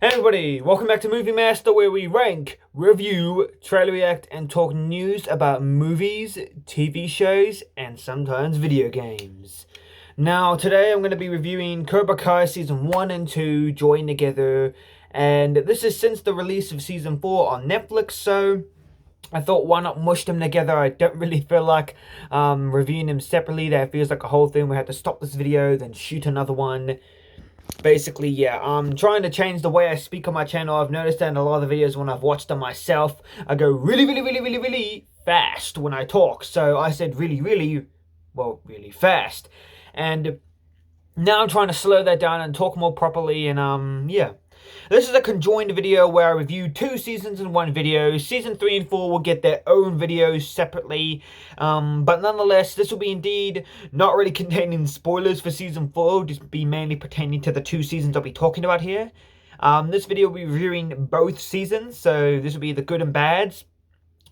Hey everybody, welcome back to Movie Master, where we rank, review, trailer react, and talk news about movies, TV shows, and sometimes video games. Now, today I'm going to be reviewing Cobra Kai Season 1 and 2 joined together, and this is since the release of Season 4 on Netflix, so I thought why not mush them together. I don't really feel like reviewing them separately. That feels like a whole thing. We had to stop this video, then shoot another one. Basically, yeah, I'm trying to change the way I speak on my channel. I've noticed that in a lot of the videos when I've watched them myself, I go really fast when I talk. So I said really fast. And now I'm trying to slow that down and talk more properly, and yeah. This is a conjoined video where I review 2 seasons in one video. Season 3 and 4 will get their own videos separately. But nonetheless, this will be indeed not really containing spoilers for Season 4. Just be mainly pertaining to the 2 seasons I'll be talking about here. This video will be reviewing both seasons. So this will be the good and bads.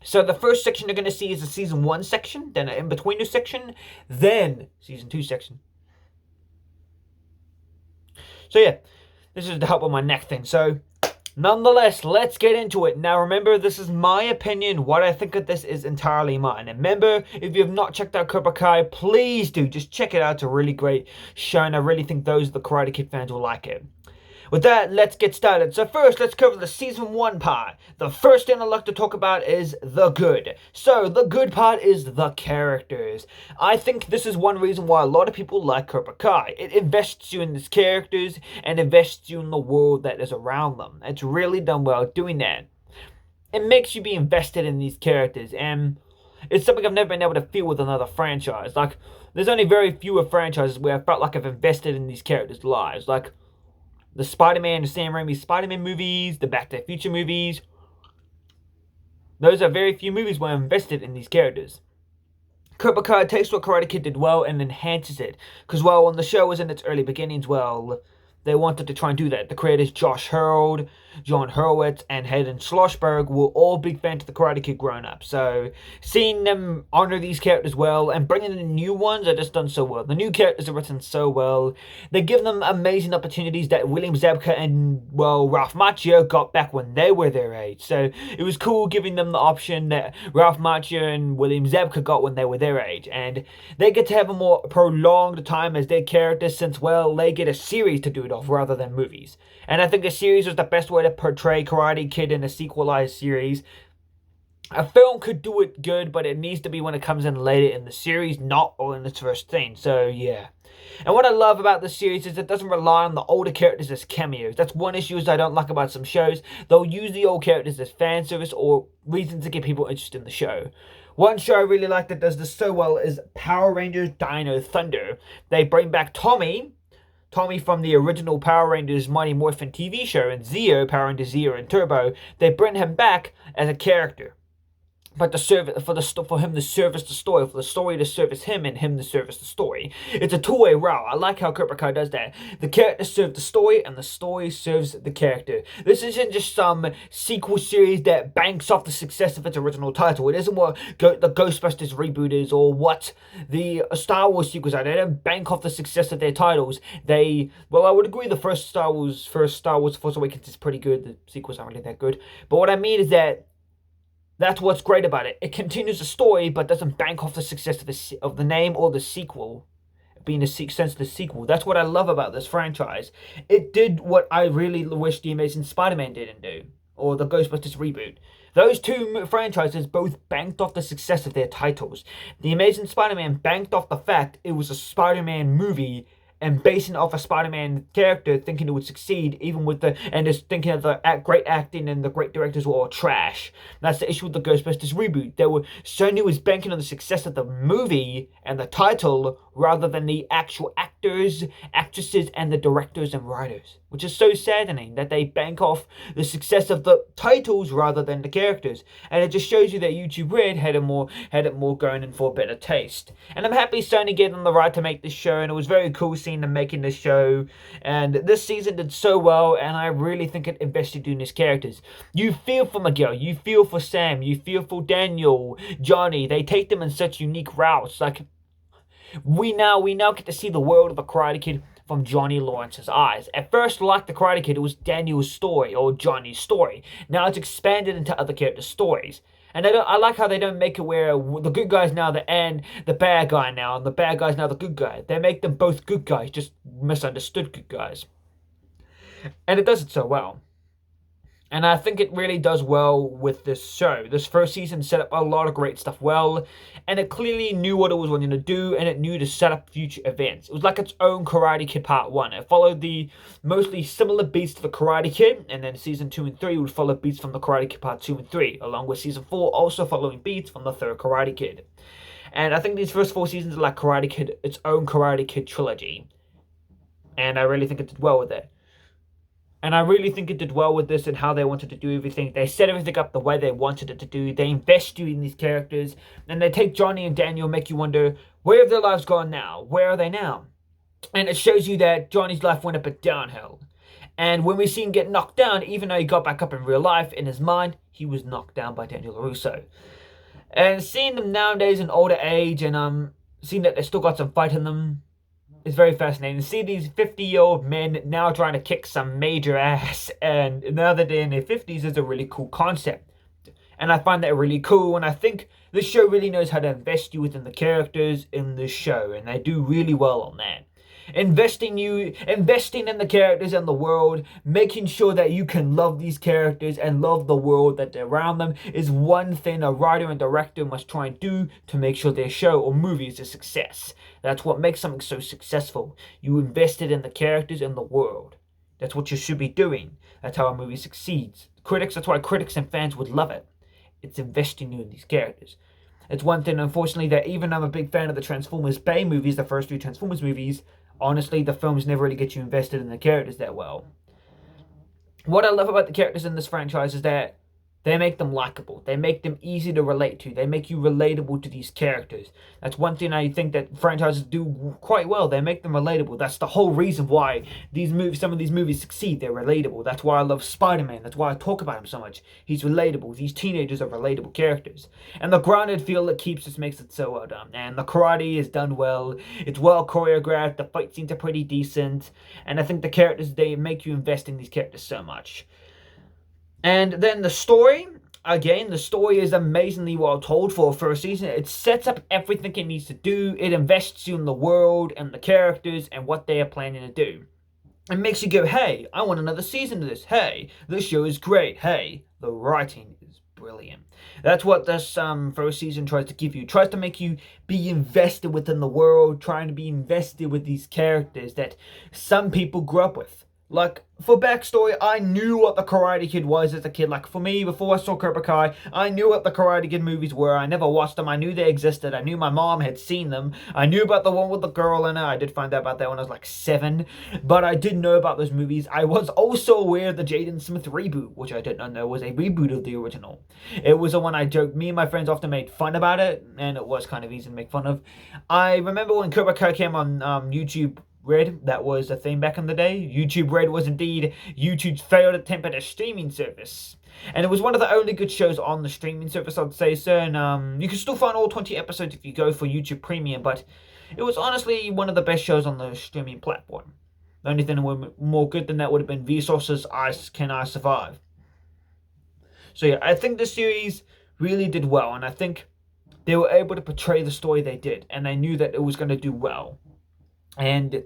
So the first section you're going to see is the Season 1 section. Then an in-betweener section. Then Season 2 section. So yeah. This is to help with my neck thing. So, nonetheless, let's get into it. Now, remember, this is my opinion. What I think of this is entirely mine. And remember, if you have not checked out Cobra Kai, please do. Just check it out. It's a really great show, and I really think those of the Karate Kid fans will like it. With that, let's get started. So first, let's cover the Season 1 part. The first thing I'd like to talk about is the good. So, the good part is the characters. I think this is one reason why a lot of people like Cobra Kai. It invests you in these characters and invests you in the world that is around them. It's really done well doing that. It makes you be invested in these characters, and it's something I've never been able to feel with another franchise. Like, there's only very few franchises where I felt like I've invested in these characters' lives. Like, the Spider-Man, the Sam Raimi Spider-Man movies, the Back to the Future movies. Those are very few movies where I'm invested in these characters. Cobra Kai takes what Karate Kid did well and enhances it. Because, well, when the show was in its early beginnings, well, they wanted to try and do that. The creators Josh Herold, John Hurwitz, and Hayden Schlossberg were all big fans of the Karate Kid growing up. So, seeing them honor these characters well and bringing in new ones are just done so well. The new characters are written so well. They give them amazing opportunities that William Zabka and, well, Ralph Macchio got back when they were their age. So, it was cool giving them the option that Ralph Macchio and William Zabka got when they were their age. And they get to have a more prolonged time as their characters since, well, they get a series to do it off rather than movies. And I think a series was the best way to portray Karate Kid in a sequelized series. A film could do it good, but it needs to be when it comes in later in the series, not all in its first thing. So, yeah. And what I love about this series is it doesn't rely on the older characters as cameos. That's one issue I don't like about some shows. They'll use the old characters as fan service or reasons to get people interested in the show. One show I really like that does this so well is Power Rangers Dino Thunder. They bring back Tommy from the original Power Rangers Mighty Morphin TV show, and Zeo, Power Rangers Zeo and Turbo. They bring him back as a character. But for him to service the story, for the story to service him, and him to service the story. It's a two-way route. I like how Cobra Kai does that. The character serves the story, and the story serves the character. This isn't just some sequel series that banks off the success of its original title. It isn't what the Ghostbusters reboot is, or what the Star Wars sequels are. They don't bank off the success of their titles. Well, I would agree the first Star Wars, Force Awakens is pretty good. The sequels aren't really that good. But what I mean is that that's what's great about it. It continues the story, but doesn't bank off the success of the name or the sequel being a sense of the sequel. That's what I love about this franchise. It did what I really wish the Amazing Spider-Man didn't do, or the Ghostbusters reboot. Those two franchises both banked off the success of their titles. The Amazing Spider-Man banked off the fact it was a Spider-Man movie and basing it off a Spider-Man character, thinking it would succeed, and just thinking of the great acting and the great directors were all trash. That's the issue with the Ghostbusters reboot. Sony was banking on the success of the movie and the title rather than the actual actors, actresses, and the directors and writers. Which is so saddening that they bank off the success of the titles rather than the characters. And it just shows you that YouTube Red had it more going in for a better taste. And I'm happy Sony gave them the right to make this show, and it was very cool seeing them making this show. And this season did so well, and I really think it invested in these characters. You feel for Miguel, you feel for Sam, you feel for Daniel, Johnny. They take them in such unique routes. Like, we now get to see the world of a Karate Kid from Johnny Lawrence's eyes. At first, like the Karate Kid, it was Daniel's story or Johnny's story. Now it's expanded into other characters' stories. And I like how they don't make it where the good guy's now the bad guy now, and the bad guy's now the good guy. They make them both good guys, just misunderstood good guys. And it does it so well. And I think it really does well with this show. This first season set up a lot of great stuff well, and it clearly knew what it was wanting to do, and it knew to set up future events. It was like its own Karate Kid Part 1. It followed the mostly similar beats to the Karate Kid, and then Season 2 and 3 would follow beats from the Karate Kid Part 2 and 3, along with Season 4 also following beats from the third Karate Kid. And I think these first 4 seasons are like Karate Kid, its own Karate Kid trilogy. And I really think it did well with it. And I really think it did well with this and how they wanted to do everything. They set everything up the way they wanted it to do. They invest you in these characters. And they take Johnny and Daniel, make you wonder, where have their lives gone now? Where are they now? And it shows you that Johnny's life went a bit downhill. And when we see him get knocked down, even though he got back up in real life, in his mind, he was knocked down by Daniel Larusso. And seeing them nowadays in older age and seeing that they still got some fight in them, it's very fascinating to see these 50-year-old men now trying to kick some major ass, and now that they're in their 50s is a really cool concept. And I find that really cool, and I think this show really knows how to invest you within the characters in this show, and they do really well on that. Investing in the characters and the world, making sure that you can love these characters and love the world that they're around them is one thing a writer and director must try and do to make sure their show or movie is a success. That's what makes something so successful. You invested in the characters and the world. That's what you should be doing. That's how a movie succeeds. That's why critics and fans would love it. It's investing in these characters. It's one thing, unfortunately, that even though I'm a big fan of the Transformers Bay movies, the first 3 Transformers movies, honestly, the films never really get you invested in the characters that well. What I love about the characters in this franchise is that they make them likable. They make them easy to relate to. They make you relatable to these characters. That's one thing I think that franchises do quite well. They make them relatable. That's the whole reason why some of these movies succeed. They're relatable. That's why I love Spider-Man. That's why I talk about him so much. He's relatable. These teenagers are relatable characters. And the grounded feel it keeps just makes it so well done. And the karate is done well. It's well choreographed. The fight scenes are pretty decent. And I think the characters, they make you invest in these characters so much. And then the story, again, the story is amazingly well told for a first season. It sets up everything it needs to do. It invests you in the world and the characters and what they are planning to do. It makes you go, hey, I want another season of this. Hey, this show is great. Hey, the writing is brilliant. That's what this first season tries to give you. It tries to make you be invested within the world, trying to be invested with these characters that some people grew up with. Like, for backstory, I knew what the Karate Kid was as a kid. Like, for me, before I saw Cobra Kai, I knew what the Karate Kid movies were. I never watched them. I knew they existed. I knew my mom had seen them. I knew about the one with the girl in it. I did find out about that when I was like 7. But I did know about those movies. I was also aware of the Jaden Smith reboot, which I did not know was a reboot of the original. It was the one I joked. Me and my friends often made fun about it, and it was kind of easy to make fun of. I remember when Cobra Kai came on YouTube Red, that was a thing back in the day. YouTube Red was indeed YouTube's failed attempt at a streaming service. And it was one of the only good shows on the streaming service, I'd say so. And you can still find all 20 episodes if you go for YouTube Premium, but it was honestly one of the best shows on the streaming platform. The only thing that would be more good than that would have been Vsauce's Can I Survive? So yeah, I think the series really did well, and I think they were able to portray the story they did, and they knew that it was going to do well. And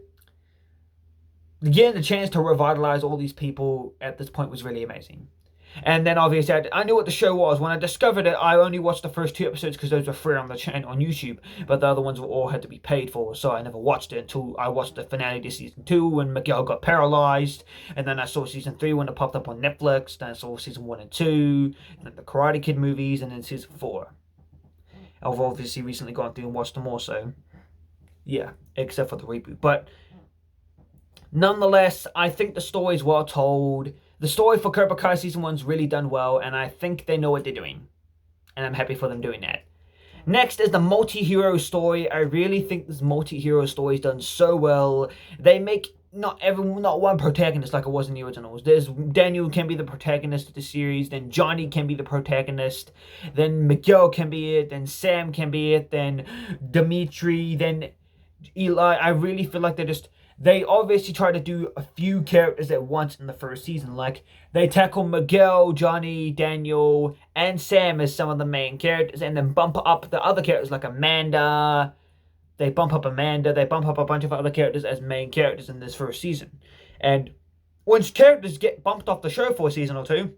again, the chance to revitalize all these people at this point was really amazing. And then obviously I knew what the show was. When I discovered it, I only watched the first 2 episodes because those were free on the channel on YouTube, but the other ones were all had to be paid for, so I never watched it until I watched the finale to season 2 when Miguel got paralyzed, and then I saw season 3 when it popped up on Netflix, then I saw season 1 and 2, and then the Karate Kid movies, and then season 4. I've obviously recently gone through and watched them also. Yeah, except for the reboot. But nonetheless, I think the story is well told. The story for Cobra Kai Season 1's really done well, and I think they know what they're doing. And I'm happy for them doing that. Next is the multi-hero story. I really think this multi-hero story is done so well. They make not one protagonist like it was in the originals. Daniel can be the protagonist of the series, then Johnny can be the protagonist, then Miguel can be it, then Sam can be it, then Dimitri, then Eli, I really feel like they obviously try to do a few characters at once in the first season. Like, they tackle Miguel, Johnny, Daniel, and Sam as some of the main characters, and then bump up the other characters like Amanda. They bump up Amanda. They bump up a bunch of other characters as main characters in this first season. And once characters get bumped off the show for a season or two,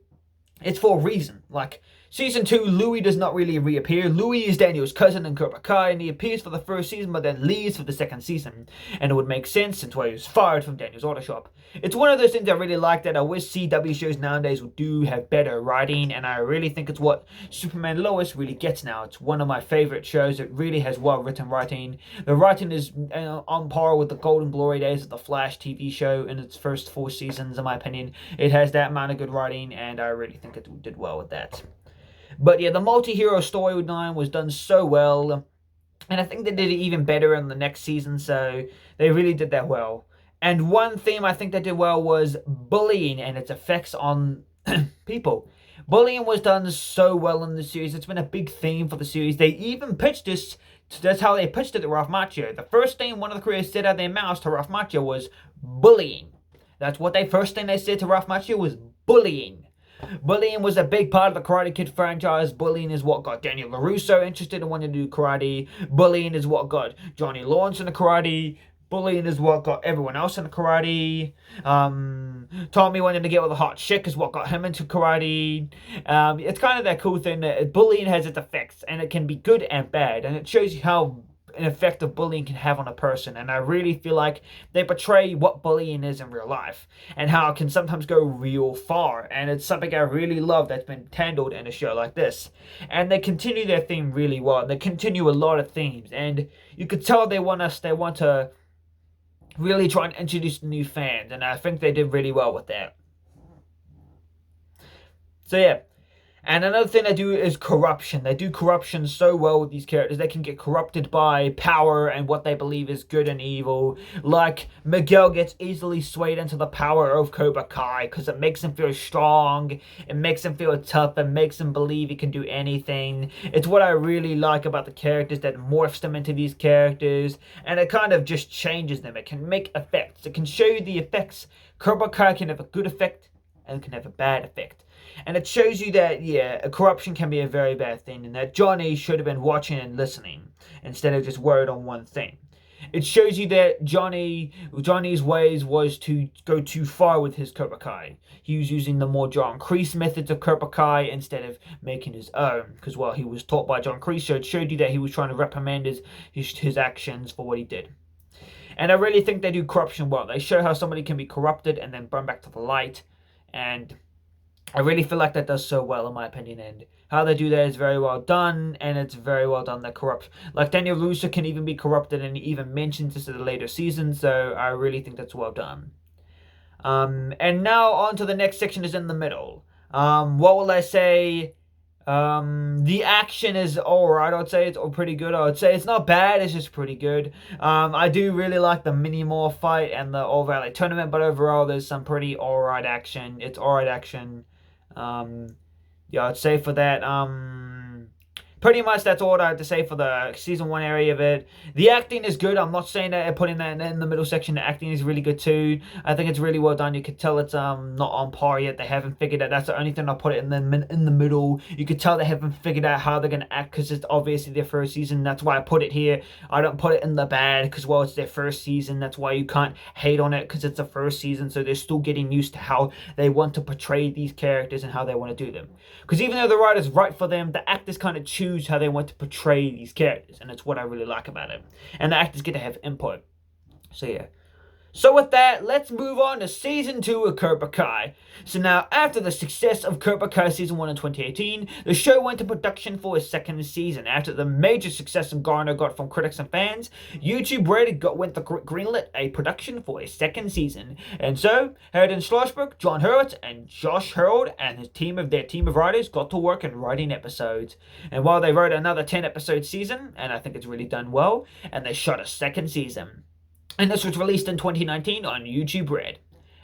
it's for a reason. Like, season 2, Louis does not really reappear. Louis is Daniel's cousin in Cobra Kai, and he appears for the first season, but then leaves for the second season. And it would make sense since he was fired from Daniel's auto shop. It's one of those things I really like, that I wish CW shows nowadays do have better writing, and I really think it's what Superman Lois really gets now. It's one of my favorite shows. It really has well-written writing. The writing is on par with the golden glory days of the Flash TV show in its first 4 seasons, in my opinion. It has that amount of good writing, and I really think it did well with that. But yeah, the multi-hero storyline was done so well, and I think they did it even better in the next season, so they really did that well. And one theme I think they did well was bullying and its effects on people. Bullying was done so well in the series. It's been a big theme for the series. They even pitched this, that's how they pitched it to Ralph Macchio. The first thing one of the creators said out of their mouths to Ralph Macchio was bullying. That's what first thing they said to Ralph Macchio was bullying. Bullying was a big part of the Karate Kid franchise. Bullying is what got Daniel LaRusso interested in wanting to do karate. Bullying is what got Johnny Lawrence into karate. Bullying is what got everyone else into karate. Tommy wanting to get with a hot chick is what got him into karate. It's kind of that cool thing that bullying has its effects, and it can be good and bad, and it shows you how an effect of bullying can have on a person. And I really feel like they portray what bullying is in real life and how it can sometimes go real far, and it's something I really love that's been handled in a show like this. And they continue their theme really well. They continue a lot of themes, and you could tell they want to really try and introduce new fans, and I think they did really well with that. So yeah. And another thing they do is corruption. They do corruption so well with these characters. They can get corrupted by power and what they believe is good and evil. Like, Miguel gets easily swayed into the power of Cobra Kai because it makes him feel strong, it makes him feel tough, it makes him believe he can do anything. It's what I really like about the characters, that morphs them into these characters, and it kind of just changes them. It can make effects. It can show you the effects. Cobra Kai can have a good effect and can have a bad effect. And it shows you that, yeah, corruption can be a very bad thing, and that Johnny should have been watching and listening instead of just worried on one thing. It shows you that Johnny's ways was to go too far with his Cobra Kai. He was using the more John Kreese methods of Cobra Kai instead of making his own, because, well, he was taught by John Kreese, so it showed you that he was trying to reprimand his actions for what he did. And I really think they do corruption well. They show how somebody can be corrupted and then burn back to the light, and I really feel like that does so well, in my opinion, and how they do that is very well done, and it's very well done. The corrupt, like Daniel Russo can even be corrupted, and he even mentions this in the later seasons, so I really think that's well done. And now on to the next section is in the middle. What will I say? The action is alright. I'd say it's pretty good. I would say it's not bad, it's just pretty good. I do really like the mini morph fight and the All Valley tournament, but overall there's some pretty alright action. It's alright action. Yeah, I'd say for that, pretty much that's all I have to say for the season 1 area of it. The acting is good. I'm not saying that I put in that in the middle section. The acting is really good too. I think it's really well done. You could tell it's not on par yet. They haven't figured out. That's the only thing I'll put it in the middle. You could tell they haven't figured out how they're gonna act because it's obviously their first season. That's why I put it here. I don't put it in the bad because, well, it's their first season. That's why you can't hate on it, because it's the first season. So they're still getting used to how they want to portray these characters and how they want to do them. Because even though the writers write for them, the actors kind of choose how they want to portray these characters, and it's what I really like about it. And the actors get to have input. So yeah. So with that, let's move on to Season 2 of Cobra Kai. So now, after the success of Cobra Kai Season 1 in 2018, the show went to production for a second season. After the major success Garner got from critics and fans, YouTube Red went to greenlit a production for a second season. And so, Hayden Schlossberg, John Hurwitz, and Josh Harold and their team of writers got to work in writing episodes. And while they wrote another 10-episode season, and I think it's really done well, and they shot a second season. And this was released in 2019 on YouTube Red.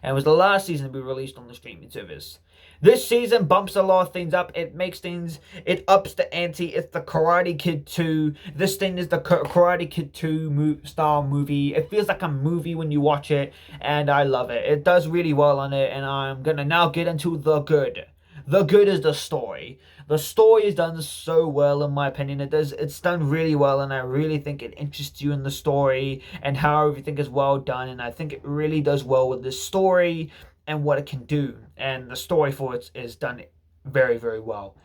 and it was the last season to be released on the streaming service. This season bumps a lot of things up. It makes things, it ups the ante. It's the Karate Kid 2. This thing is the Karate Kid 2 style movie. It feels like a movie when you watch it, and I love it. It does really well on it, and I'm gonna now get into the good. The good is the story. The story is done so well, in my opinion. It's done really well, and I really think it interests you in the story and how everything is well done, and I think it really does well with the story and what it can do. And the story for it is done very, very well.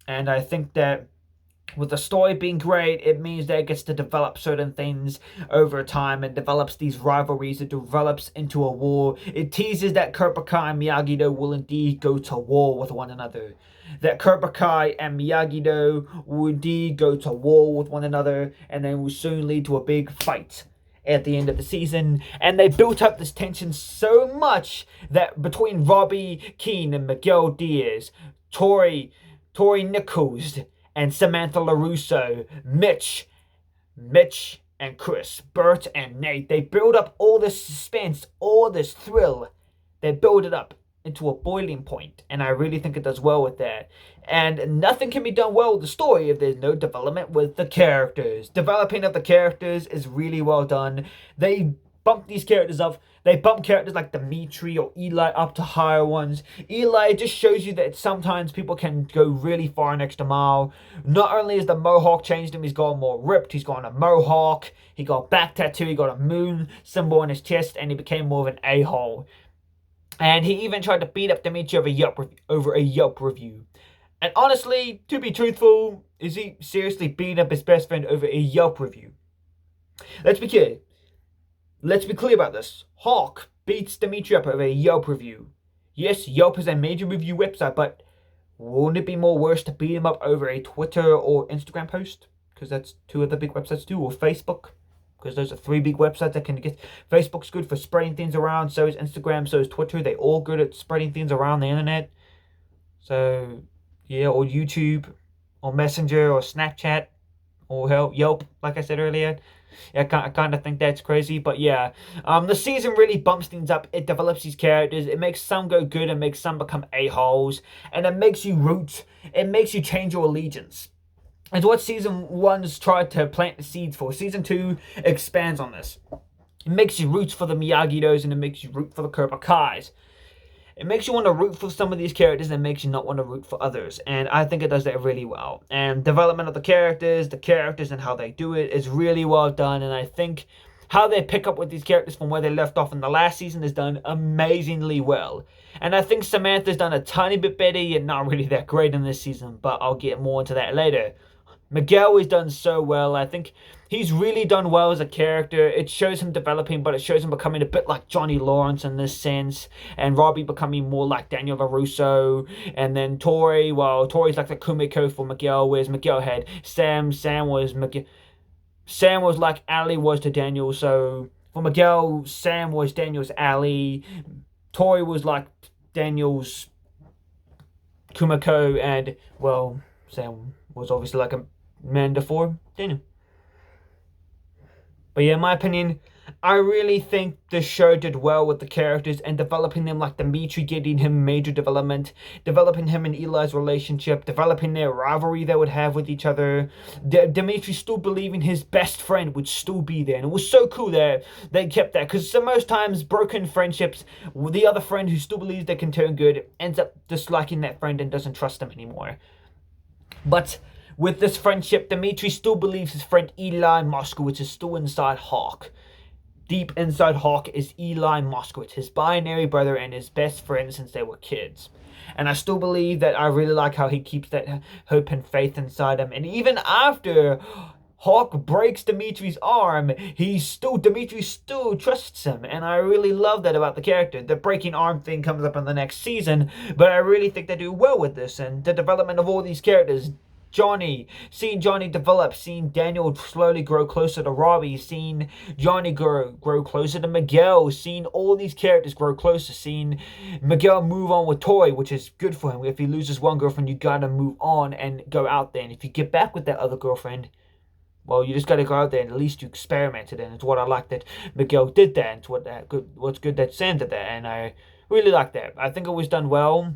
And I think that with the story being great, it means that it gets to develop certain things over time and develops these rivalries. It develops into a war. It teases that Cobra Kai and Miyagi-Do will indeed go to war with one another. That Cobra Kai and Miyagi-Do will indeed go to war with one another, and then will soon lead to a big fight at the end of the season. And they built up this tension so much that between Robbie Keane and Miguel Diaz, Tori Nichols, and Samantha Larusso, Mitch, and Chris, Bert and Nate, they build up all this suspense, all this thrill. They build it up into a boiling point, and I really think it does well with that. And nothing can be done well with the story if there's no development with the characters. Developing of the characters is really well done. They bump these characters up. They bump characters like Dimitri or Eli up to higher ones. Eli just shows you that sometimes people can go really far an extra mile. Not only has the mohawk changed him, he's gotten more ripped. He's got a mohawk. He got a back tattoo. He got a moon symbol on his chest, and he became more of an a-hole. And he even tried to beat up Dimitri over a Yelp review. And honestly, to be truthful, is he seriously beating up his best friend over a Yelp review? Let's be clear. Let's be clear about this. Hawk beats Dimitri up over a Yelp review. Yes, Yelp is a major review website, but wouldn't it be more worse to beat him up over a Twitter or Instagram post? Because that's two of the big websites too, or Facebook. Because those are three big websites that can get... Facebook's good for spreading things around, so is Instagram, so is Twitter. They're all good at spreading things around the internet. So, yeah, or YouTube, or Messenger, or Snapchat, or hell, Yelp, like I said earlier. Yeah, I kind of think that's crazy, but yeah. The season really bumps things up. It develops these characters. It makes some go good and makes some become a-holes. And it makes you root. It makes you change your allegiance. It's what Season 1's tried to plant the seeds for. Season 2 expands on this. It makes you root for the Miyagi-Dos and it makes you root for the Cobra Kais. It makes you want to root for some of these characters and makes you not want to root for others. And I think it does that really well. And development of the characters and how they do it is really well done. And I think how they pick up with these characters from where they left off in the last season is done amazingly well. And I think Samantha's done a tiny bit better, yet not really that great in this season. But I'll get more into that later. Miguel has done so well. I think he's really done well as a character. It shows him developing, but it shows him becoming a bit like Johnny Lawrence in this sense. And Robbie becoming more like Daniel LaRusso. And then Tori, well, Tori's like the Kumiko for Miguel, whereas Miguel had Sam was like Ali was to Daniel. So for Miguel, Sam was Daniel's Ali. Tori was like Daniel's Kumiko. And, well, Sam was obviously like Amanda for Daniel. But yeah, in my opinion, I really think the show did well with the characters and developing them, like Dimitri getting him major development, developing him and Eli's relationship, developing their rivalry they would have with each other. Dimitri still believing his best friend would still be there. And it was so cool that they kept that. Because most times, broken friendships, the other friend who still believes they can turn good ends up disliking that friend and doesn't trust them anymore. But with this friendship, Dimitri still believes his friend Eli Moskowitz is still inside Hawk. Deep inside Hawk is Eli Moskowitz, his binary brother and his best friend since they were kids. And I still believe that. I really like how he keeps that hope and faith inside him. And even after Hawk breaks Dimitri's arm, Dimitri still trusts him. And I really love that about the character. The breaking arm thing comes up in the next season, but I really think they do well with this. And the development of all these characters, seeing Johnny develop, seeing Daniel slowly grow closer to Robbie, seeing Johnny grow closer to Miguel, seeing all these characters grow closer, seeing Miguel move on with Tori, which is good for him. If he loses one girlfriend, you gotta move on and go out there. And if you get back with that other girlfriend, well, you just gotta go out there and at least you experimented. And it's what I like that Miguel did that. And it's what's good that Sam did that. And really liked that. I think it was done well.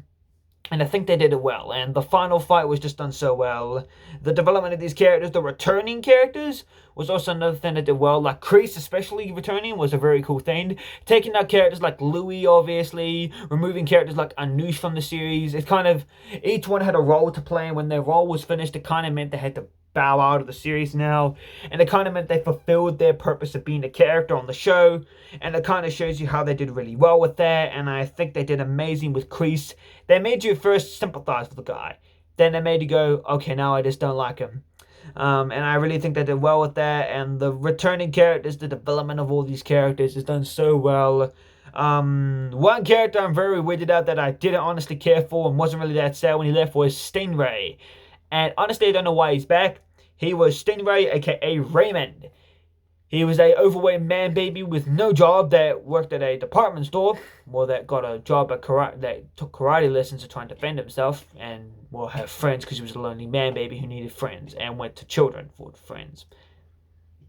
And I think they did it well. And the final fight was just done so well. The development of these characters, the returning characters, was also another thing that did well. Like Kreese especially returning was a very cool thing. Taking out characters like Louis, obviously. Removing characters like Anush from the series. It kind of, each one had a role to play. And when their role was finished, it kind of meant they had to bow out of the series now. And it kind of meant they fulfilled their purpose of being a character on the show. And it kind of shows you how they did really well with that. And I think they did amazing with Kreese. They made you first sympathize with the guy. Then they made you go, okay, now I just don't like him. And I really think they did well with that. And the returning characters, the development of all these characters is done so well. One character I'm very weirded out that I didn't honestly care for and wasn't really that sad when he left was Stingray. And honestly, I don't know why he's back. He was Stingray, aka Raymond. He was a overweight man baby with no job that worked at a department store. Well, that got a job at karate, that took karate lessons to try and defend himself. And, well, have friends because he was a lonely man baby who needed friends. And went to children for friends.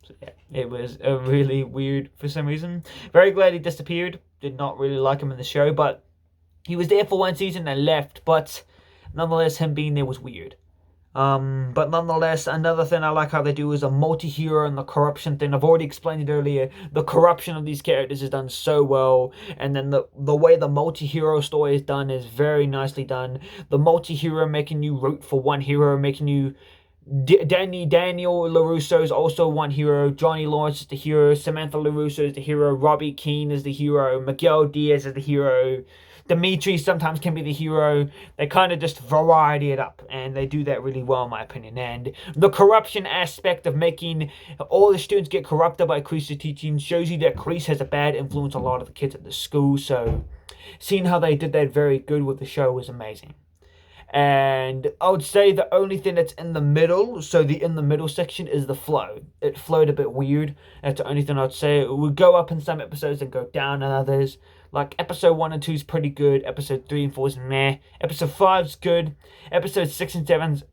So, yeah, it was a really weird for some reason. Very glad he disappeared. Did not really like him in the show. But he was there for one season and left. But, nonetheless, him being there was weird. But nonetheless, another thing I like how they do is a multi-hero and the corruption thing. I've already explained it earlier. The corruption of these characters is done so well. And then the way the multi-hero story is done is very nicely done. The multi-hero making you root for one hero, making you... Daniel Larusso is also one hero. Johnny Lawrence is the hero. Samantha Larusso is the hero. Robbie Keane is the hero. Miguel Diaz is the hero. Dimitri sometimes can be the hero. They kind of just variety it up, and they do that really well in my opinion. And the corruption aspect of making all the students get corrupted by Kreese's teaching shows you that Kreese has a bad influence on a lot of the kids at the school. So seeing how they did that very good with the show was amazing. And I would say the only thing that's in the middle, so the in the middle section, is the flow. It flowed a bit weird. That's the only thing I'd say. It would go up in some episodes and go down in others. Like, episode 1 and 2 is pretty good. Episode 3 and 4 is meh. Episode 5 is good. Episode 6 and 7's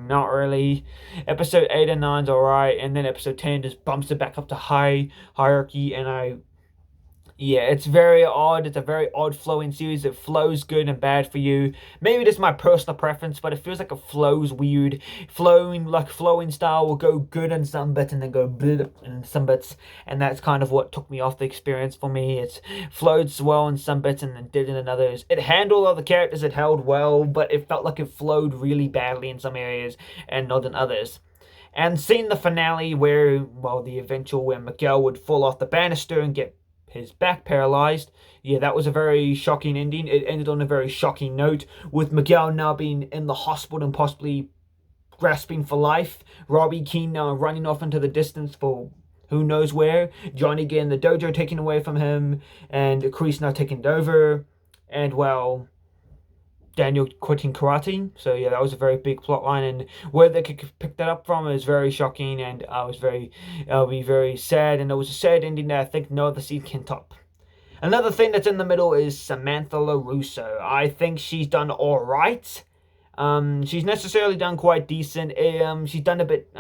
not really. Episode 8 and 9's alright. And then episode 10 just bumps it back up to hierarchy. And yeah, it's very odd. It's a very odd flowing series. It flows good and bad for you. Maybe it's my personal preference, but it feels like it flows weird. Flowing style will go good in some bits and then go bleh in some bits. And that's kind of what took me off the experience for me. It flowed well in some bits and then didn't in others. It handled all the characters it held well, but it felt like it flowed really badly in some areas and not in others. And seeing the finale where Miguel would fall off the banister and get his back paralyzed. Yeah, that was a very shocking ending. It ended on a very shocking note, with Miguel now being in the hospital and possibly grasping for life. Robbie Keane now running off into the distance for who knows where. Johnny getting the dojo taken away from him, and Kreese now taking it over. And, well, Daniel quitting karate. So yeah, that was a very big plot line, and where they could pick that up from is very shocking, and I'll be very sad, and it was a sad ending that I think no other season can top. Another thing that's in the middle is Samantha Larusso. I think she's done alright. She's necessarily done quite decent. She's done a bit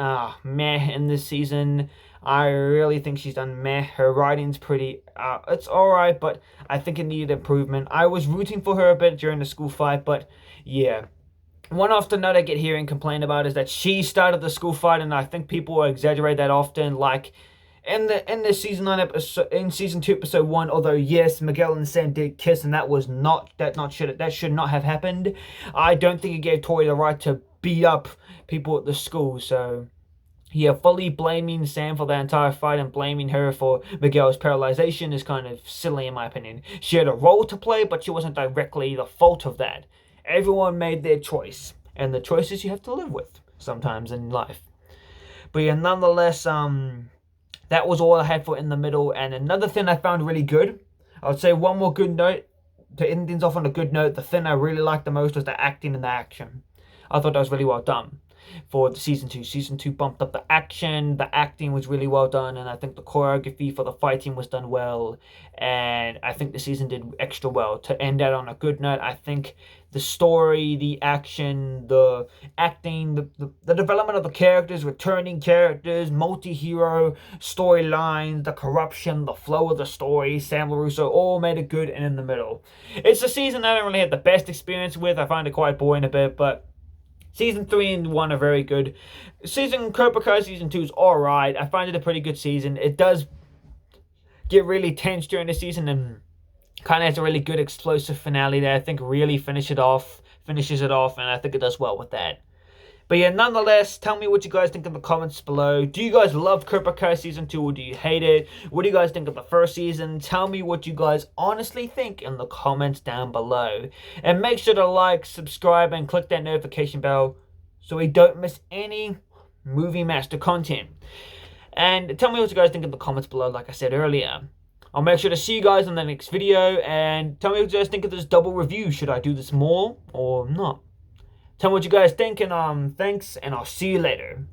meh in this season. I really think she's done meh. Her writing's pretty, it's alright, but I think it needed improvement. I was rooting for her a bit during the school fight, but yeah. One often note I get here and complain about is that she started the school fight, and I think people exaggerate that often. Like, in the season 9 episode, in season 2 episode 1, although yes, Miguel and Sam did kiss, and that should not have happened. I don't think it gave Tori the right to beat up people at the school, so yeah, fully blaming Sam for the entire fight and blaming her for Miguel's paralyzation is kind of silly in my opinion. She had a role to play, but she wasn't directly the fault of that. Everyone made their choice, and the choices you have to live with sometimes in life. But yeah, nonetheless, that was all I had for in the middle. And another thing I found really good, I would say one more good note, to end things off on a good note, the thing I really liked the most was the acting and the action. I thought that was really well done. for the season 2. Season 2 bumped up the action, the acting was really well done, and I think the choreography for the fighting was done well, and I think the season did extra well. To end out on a good note, I think the story, the action, the acting, the development of the characters, returning characters, multi-hero storylines, the corruption, the flow of the story, Sam Larusso, all made it good and in the middle. It's a season I don't really have the best experience with. I find it quite boring a bit, but Season 3 and 1 are very good. Cobra Kai Season 2 is alright. I find it a pretty good season. It does get really tense during the season and kind of has a really good explosive finale that I think really finishes it off, and I think it does well with that. But yeah, nonetheless, tell me what you guys think in the comments below. Do you guys love Cobra Kai Season 2 or do you hate it? What do you guys think of the first season? Tell me what you guys honestly think in the comments down below. And make sure to like, subscribe, and click that notification bell so we don't miss any Movie Master content. And tell me what you guys think in the comments below, like I said earlier. I'll make sure to see you guys in the next video, and tell me what you guys think of this double review. Should I do this more or not? Tell me what you guys think, and thanks, and I'll see you later.